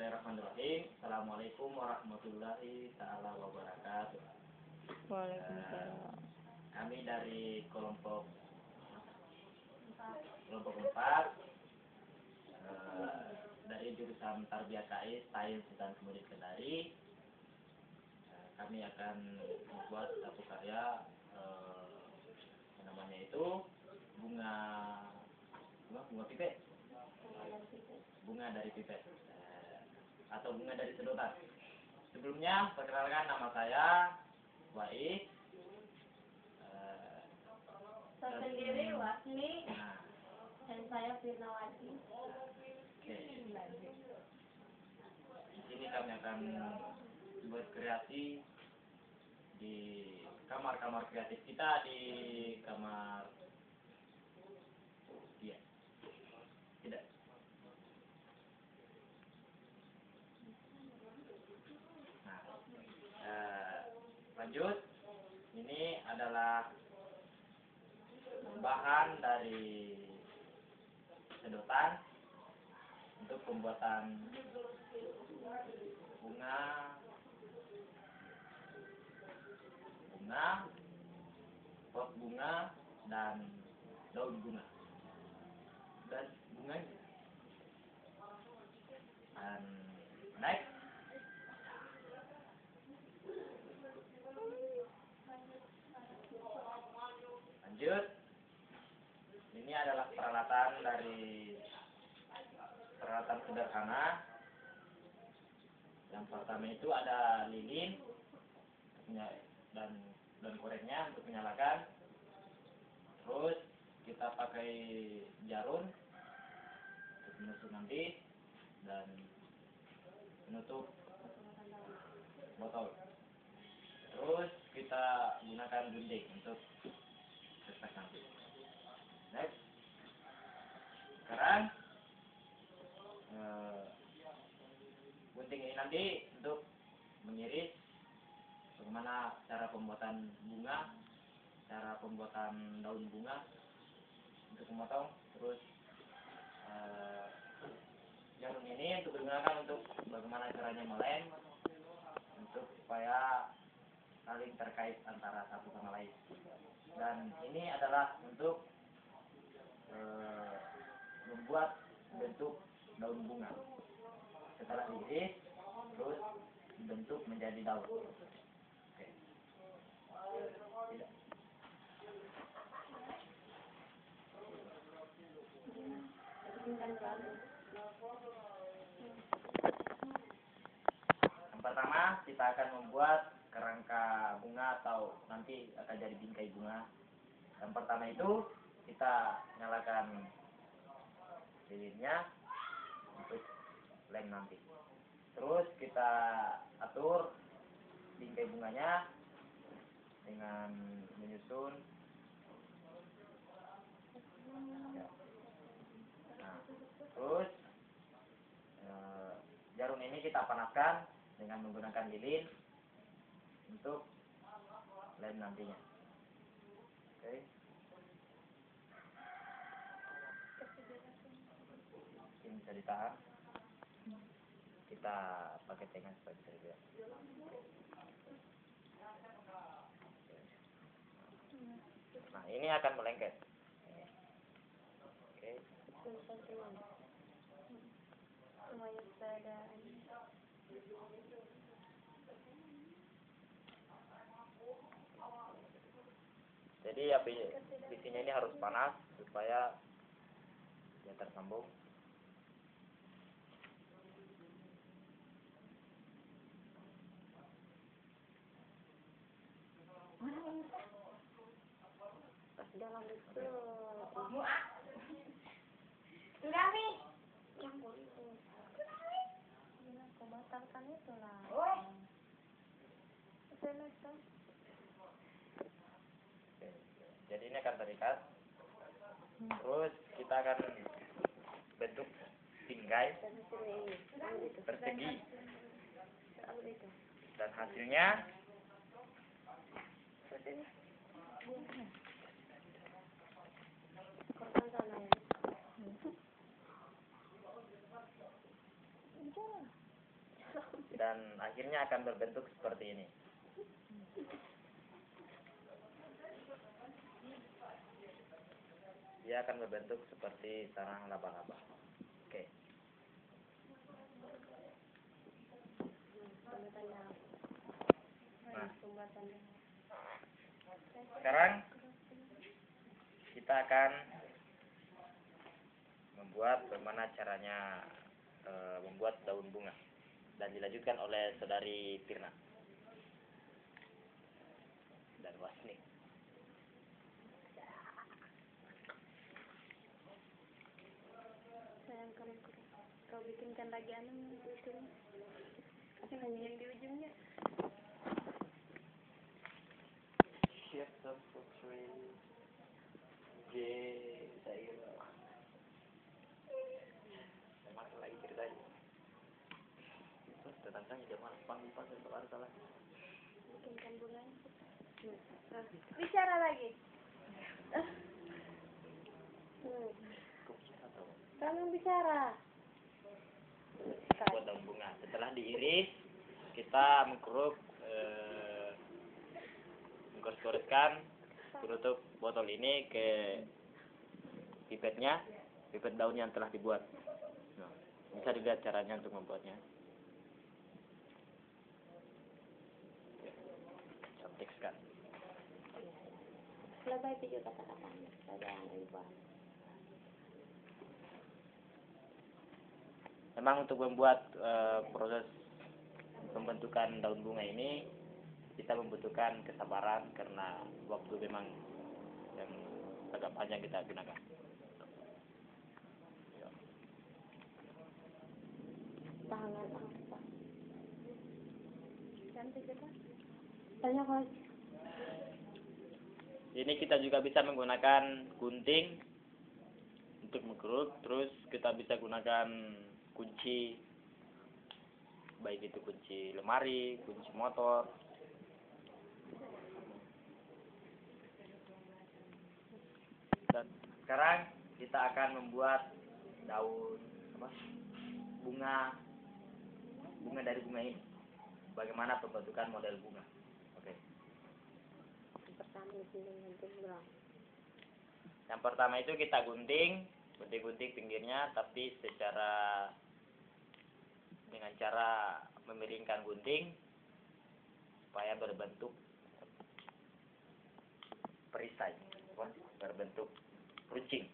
Bismillahirrahmanirrahim. Assalamualaikum warahmatullahi taala wabarakatuh. Waalaikumsalam. Kami dari kelompok 4 dari jurusan Tarbiyah KI Sains dan Kemudian Kendari. Kami akan membuat satu karya namanya itu bunga pipet, bunga dari pipet atau bunga dari sedotan. Sebelumnya perkenalkan, nama saya Waik. Saya sendiri Wasni, dan saya Firnawati. Oke. Di sini kami akan berkreasi di kamar-kamar kreatif kita, di kamar tidak. Lanjut. Ini adalah bahan dari sedotan untuk pembuatan bunga, pot bunga, dan daun bunga dan bunganya. Dan next, lanjut. Ini adalah peralatan sederhana. Yang pertama itu ada lilin dan koreknya untuk menyalakan. Terus kita pakai jarum untuk menusuk nanti dan menutup botol. Terus kita gunakan gunting untuk cetak nanti. Next. Sekarang gunting ini nanti untuk mengiris bagaimana cara pembuatan bunga, cara pembuatan daun bunga untuk memotong. Terus jarum ini untuk digunakan untuk bagaimana caranya melem, untuk supaya saling terkait antara satu sama lain. Dan ini adalah untuk membuat bentuk daun bunga. Setelah diiris, terus dibentuk menjadi daun. Oke. Tidak. Yang pertama, kita akan membuat kerangka bunga atau nanti akan jadi bingkai bunga. Yang pertama itu kita nyalakan lilinnya untuk lem nanti. Terus kita atur bingkai bunganya dengan menyusun. Nah, terus jarum ini kita panaskan dengan menggunakan lilin untuk lem nantinya. Oke. Ini bisa ditahan. Kita pakai tangan supaya bisa dilihat. Nah, ini akan melengket. Oke. Jadi api bisinya ini harus panas supaya dia tersambung. Dalam itu sudah nih yang itu aku batalkan itu lah. Jadi ini akan terikat. Terus kita akan bentuk bingkai persegi. Dan hasilnya dan akhirnya akan berbentuk seperti ini. Dia akan berbentuk seperti sarang laba-laba. Oke. Nah, sekarang kita akan membuat bagaimana caranya membuat daun bunga, dan dilanjutkan oleh saudari Pirna dan Wasni. Sayang keren. Kau bikinkan lagi anu itu. Apa hanya yang di ujungnya? Siap subscribe. Saya makan lagi ceritanya. Tetangkanya dia malah panggil salah. Bikinkan bunga. Bicara lagi. Kamu bicara. Buat daun bunga. Setelah diiris, kita mengkeruk, mengores-goreskan, tutup botol ini ke pipetnya, pipet daun yang telah dibuat. Nah, bisa dilihat caranya untuk membuatnya. Cantik sekali. Lebih itu juga kata-katanya. Jangan ribut. Memang untuk membuat proses pembentukan daun bunga ini kita membutuhkan kesabaran karena waktu memang yang agak panjang kita gunakan. Tangan apa? Cantik juga. Banyak lagi. Ini kita juga bisa menggunakan gunting untuk mengkeruk, terus kita bisa gunakan kunci, baik itu kunci lemari, kunci motor. Dan sekarang kita akan membuat daun bunga dari bunga ini. Bagaimana pembentukan model bunga? Oke. Yang pertama itu kita gunting pinggirnya, tapi dengan cara memiringkan gunting supaya berbentuk perisai, berbentuk runcing.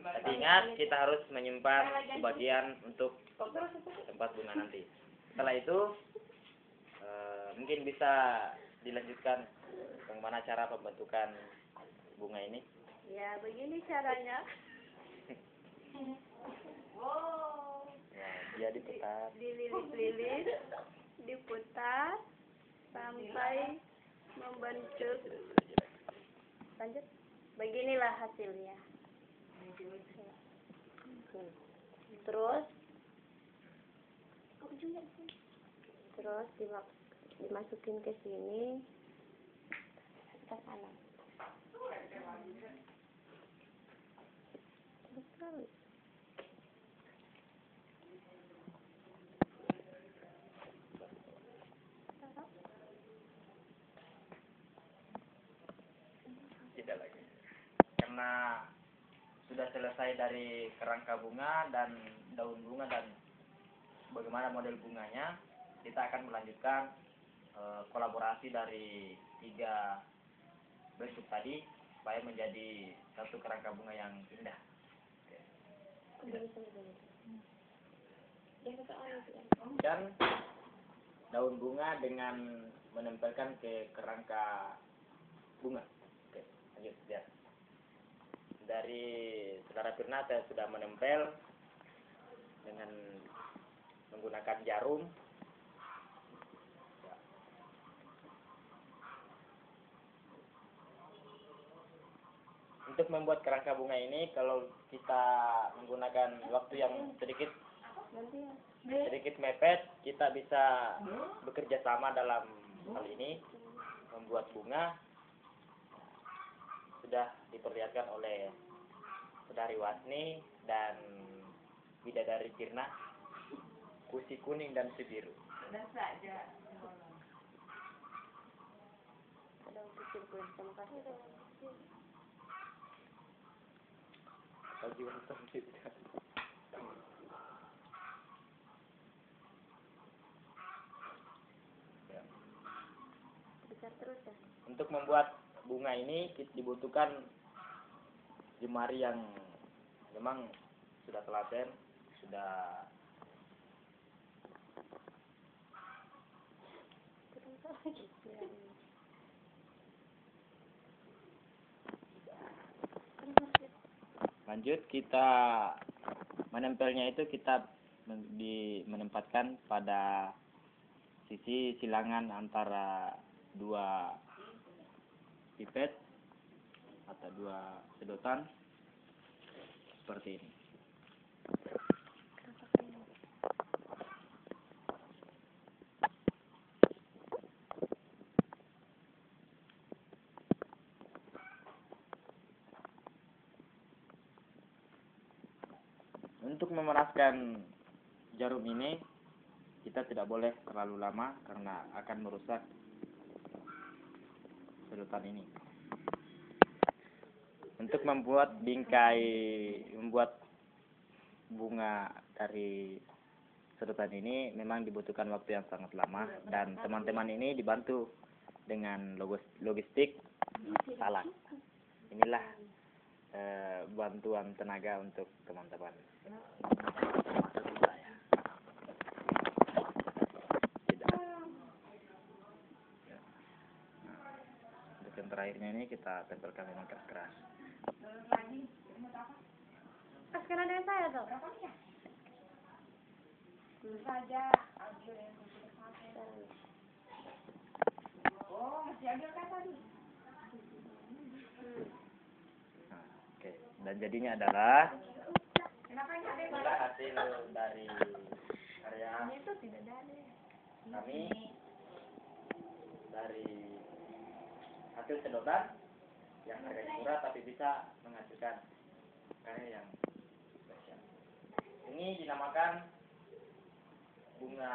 Tapi ingat, kita harus menyimpan sebagian untuk tempat bunga nanti. Setelah itu mungkin bisa dilanjutkan bagaimana cara pembentukan bunga ini. Ya, begini caranya. Ya, dia diputar. Dililit-lilit, diputar sampai membentuk. Lanjut. Beginilah hasilnya. Terus dimasukin ke sini. Ke kanan. Sekali. Tidak lagi. Karena sudah selesai dari kerangka bunga dan daun bunga dan bagaimana model bunganya, kita akan melanjutkan kolaborasi dari 3 bentuk tadi supaya menjadi satu kerangka bunga yang indah. Dan daun bunga dengan menempelkan ke kerangka bunga. Oke, lanjut lihat. Dari saudara Pirna saya sudah menempel dengan menggunakan jarum. Ya. Untuk membuat kerangka bunga ini, kalau kita menggunakan waktu yang sedikit mepet, kita bisa bekerja sama dalam hal ini membuat bunga. Sudah diperlihatkan oleh Saudari Wasni dan Bidadari Tirna, kusi kuning dan si biru. Ada kecil pun sama kasih. Bagi wanita ya. Besar terus ya. Untuk membuat bunga ini dibutuhkan jemari yang memang sudah telaten, sudah lanjut. Kita menempelnya itu kita menempatkan pada sisi silangan antara dua pipet atau dua sedotan seperti ini. Untuk memeraskan jarum ini kita tidak boleh terlalu lama karena akan merusak sedotan ini. Untuk membuat bunga dari sedotan ini memang dibutuhkan waktu yang sangat lama, dan teman-teman ini dibantu dengan logistik talang. Inilah bantuan tenaga untuk teman-teman. Untuk yang terakhirnya ini kita tempelkan dengan keras. Sekarang dengan saya tuh. Saja ambil yang masih ambil kan tadi. Nah, oke. Dan jadinya adalah Kenapa ini ada inilah hasil dari karya Itu tidak ada. kami, dari hasil sedotan yang harganya murah tapi bisa menghasilkan karya yang spesial. Ini dinamakan bunga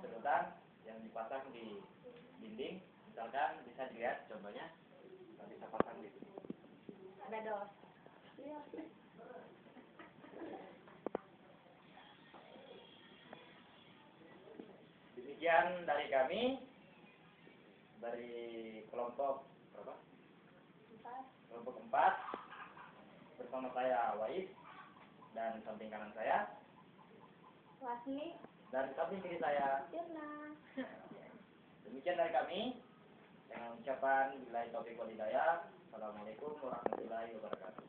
sedotan yang dipasang di dinding. Misalkan bisa dilihat contohnya, kita bisa pasang di sini. Ada dos. Demikian dari kami, dari kelompok berapa? Kelompok 4 bersama saya Wais, dan samping kanan saya Wasni. dan samping kiri saya. Tirna. Demikian dari kami, dengan ucapan billahi taufiq wal hidayah. Assalamualaikum warahmatullahi wabarakatuh.